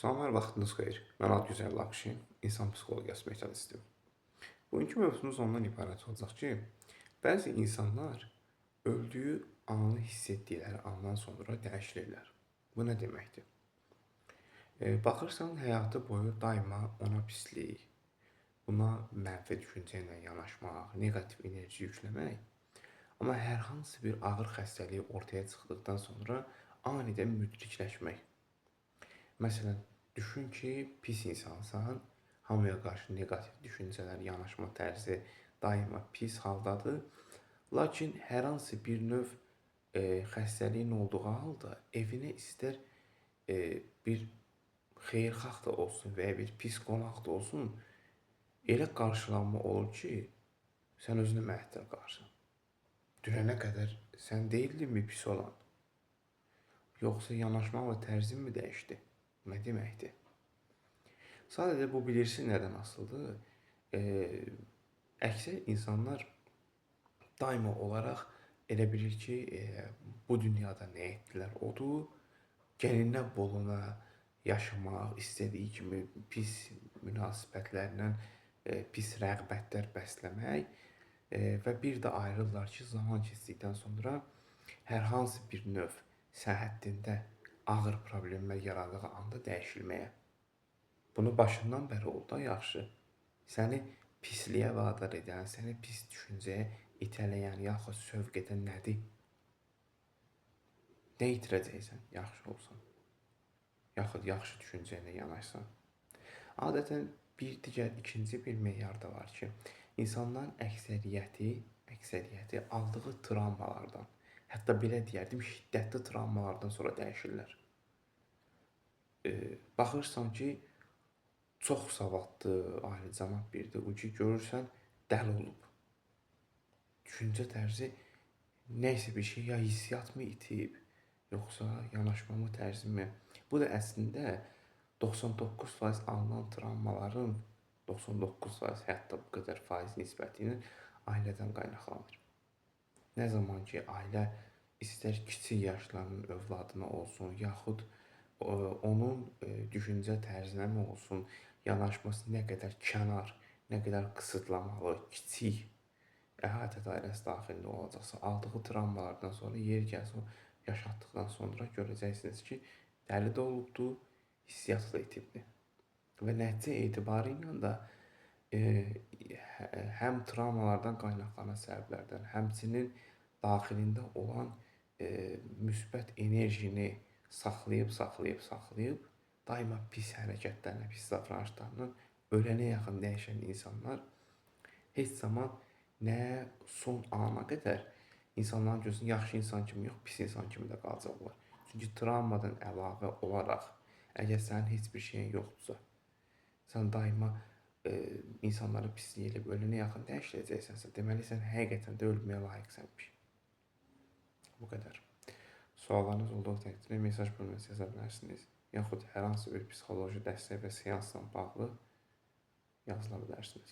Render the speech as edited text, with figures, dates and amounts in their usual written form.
Salamlar, vaxtınız xeyir. Mən Adgüzəl Lakşin, insan psixologiyası metodistim. Bugünkü mövzumuz ondan ibarət olacaq ki, bəzi insanlar öldüyü anı hiss etdikləri andan sonra dəyişirlər. Bu nə deməkdir? Baxırsan, həyatı boyu daima ona pislik, buna mənfi düşüncə ilə yanaşmaq, neqativ enerji yükləmək, amma hər hansı bir ağır xəstəliyi ortaya çıxdıqdan sonra anidən müdrikləşmək. Məsələn, düşün ki, pis insansan, hamıya qarşı neqativ düşüncələr, yanaşma tərzi daima pis haldadır. Lakin hər hansı bir növ xəstəliyin olduğu halda evinə istər bir xeyirxah da olsun və ya bir pis qonaq da olsun, elə qarşılanma olur ki, sən özünü məəttəl qalarsan. Dünənə qədər sən deyildinmi pis olan? Yoxsa yanaşma tərzin mi dəyişdi? Nə deməkdir? Sadəcə bu bilirsin nədən asılıdır? Əksər insanlar daima olaraq elə bilir ki, bu dünyada nə etdilər odur, gəlindən boluna yaşamaq, istədiyi kimi pis münasibətlərlə pis rəğbətlər bəsləmək və bir də ayrılırlar ki, zaman keçdikdən sonra hər hansı bir növ səhhətində ağır problemlər yarandığı anda dəyişilməyə. Bunu başından bəri oldu da yaxşı. Səni pisliyə vadar edən, səni pis düşüncəyə itələyən, yaxud sövq edən nədir? Nə itirəcəksən, yaxşı olsan? Yaxud yaxşı düşüncə ilə yanaşsan. Adətən ikinci bir meyar da var ki, insanların əksəriyyəti aldığı travmalardan, hətta belə deyərdim, şiddətli travmalardan sonra dəyişirlər. Baxırsan ki, çox savadlı, alicənab biridir, o ki, görürsən, dəli olub. Düşüncə tərzi nəysə bir şey, ya hissiyat mı itib, yoxsa yanaşma tərzi mi? Bu da əslində 99% alınan travmaların 99%, hətta bu qədər faiz nisbəti ilə ailədən qaynaqlanır. Nə zaman ki, ailə istər kiçik yaşlarının övladına olsun, yaxud onun düşüncə tərzinə mi olsun, yanaşması nə qədər kənar, nə qədər qısıtlamalı, kiçik əhatə dairəsi daxilində olacaqsa, aldığı travmalardan sonra yer gəlsin, yaşatdıqdan sonra görəcəksiniz ki, dəli də olubdur, hissiyatı da itibdir. Və nəticə etibarı ilə də həm travmalardan qaynaqlanan səbəblərdən, həmçinin daxilində olan müsbət enerjini saxlayıb, daima pis hərəkətlərlə, pis davranışlarla ölənə yaxın dəyişən insanlar heç zaman nə son ana qədər insanların gözünün yaxşı insan kimi yox, pis insan kimi də qalacaqlar. Çünki travmadan əlavə olaraq, əgər sənin heç bir şeyin yoxdursa, sən daima insanları pislik eləyib ölənə yaxın dəyişiləcəksənsə, deməli sən həqiqətən də ölməyə layiqsənmiş. Bu qədər. Suallarınız olduğu təqdirdə mesaj bölməsinə yaza bilərsiniz. Yaxud hər hansı bir psixoloji dəstək və seansla bağlı yazıla bilərsiniz.